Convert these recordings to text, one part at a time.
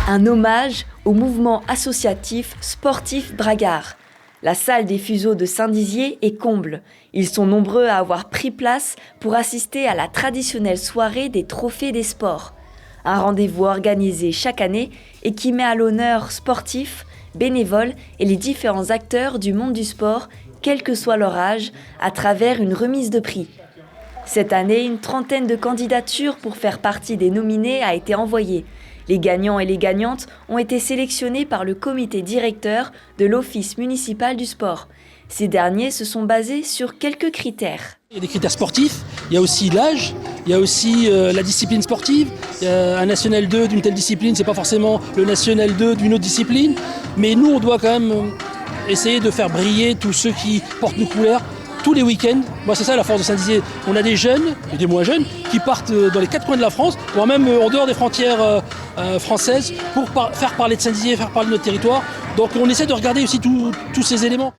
Un hommage au mouvement associatif sportif Bragard. La salle des Fuseaux de Saint-Dizier est comble. Ils sont nombreux à avoir pris place pour assister à la traditionnelle soirée des trophées des sports. Un rendez-vous organisé chaque année et qui met à l'honneur sportifs, bénévoles et les différents acteurs du monde du sport, quel que soit leur âge, à travers une remise de prix. Cette année, une trentaine de candidatures pour faire partie des nominés a été envoyée. Les gagnants et les gagnantes ont été sélectionnés par le comité directeur de l'Office municipal du sport. Ces derniers se sont basés sur quelques critères. Il y a des critères sportifs, il y a aussi l'âge, il y a aussi la discipline sportive. Il y a un National 2 d'une telle discipline, c'est pas forcément le National 2 d'une autre discipline. Mais nous, on doit quand même essayer de faire briller tous ceux qui portent nos couleurs tous les week-ends. Moi, c'est ça la force de Saint-Dizier. On a des jeunes et des moins jeunes qui partent dans les quatre coins de la France, voire même en dehors des frontières françaises, pour faire parler de Saint-Dizier, faire parler de notre territoire. Donc on essaie de regarder aussi tous ces éléments.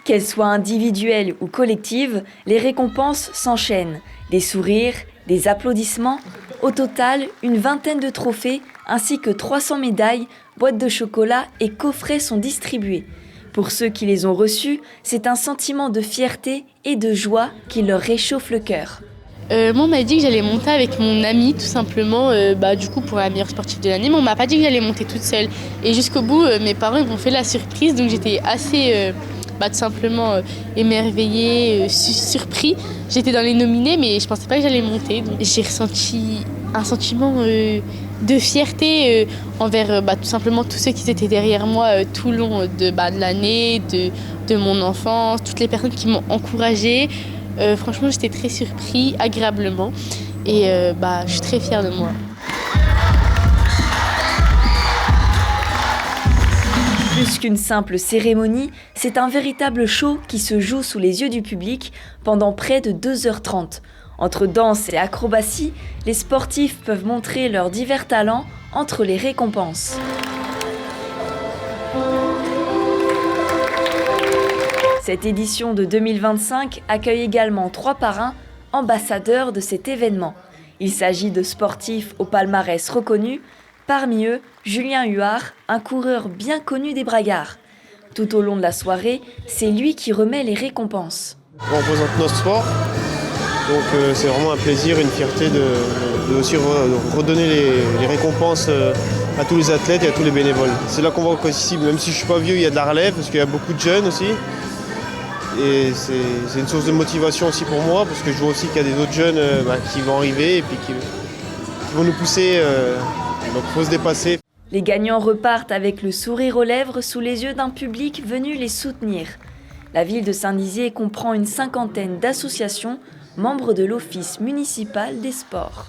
Qu'elles soient individuelles ou collectives, les récompenses s'enchaînent. Des sourires, des applaudissements. Au total, une vingtaine de trophées ainsi que 300 médailles, boîtes de chocolat et coffrets sont distribués. Pour ceux qui les ont reçus, c'est un sentiment de fierté et de joie qui leur réchauffe le cœur. Moi, on m'a dit que j'allais monter avec mon amie, tout simplement, du coup, pour la meilleure sportive de l'année. Mais on m'a pas dit que j'allais monter toute seule. Et jusqu'au bout, mes parents ils m'ont fait la surprise, donc j'étais assez, tout simplement, émerveillée, surpris. J'étais dans les nominés, mais je pensais pas que j'allais monter. Donc j'ai ressenti un sentiment de fierté envers tout simplement tous ceux qui étaient derrière moi tout le long de l'année, de mon enfance, toutes les personnes qui m'ont encouragée. Franchement, j'étais très surpris, agréablement, et je suis très fière de moi. Plus qu'une simple cérémonie, c'est un véritable show qui se joue sous les yeux du public pendant près de 2h30. Entre danse et acrobatie, les sportifs peuvent montrer leurs divers talents entre les récompenses. Cette édition de 2025 accueille également 3 parrains, ambassadeurs de cet événement. Il s'agit de sportifs au palmarès reconnu, parmi eux Julien Huard, un coureur bien connu des Bragards. Tout au long de la soirée, c'est lui qui remet les récompenses. On représente notre sport, donc c'est vraiment un plaisir, une fierté de aussi redonner les récompenses à tous les athlètes et à tous les bénévoles. C'est là qu'on voit qu'ici, même si je ne suis pas vieux, il y a de la relève, parce qu'il y a beaucoup de jeunes aussi. Et c'est une source de motivation aussi pour moi, parce que je vois aussi qu'il y a des autres jeunes qui vont arriver et puis qui vont nous pousser, donc il faut se dépasser. Les gagnants repartent avec le sourire aux lèvres sous les yeux d'un public venu les soutenir. La ville de Saint-Dizier comprend une cinquantaine d'associations, membres de l'Office municipal des sports.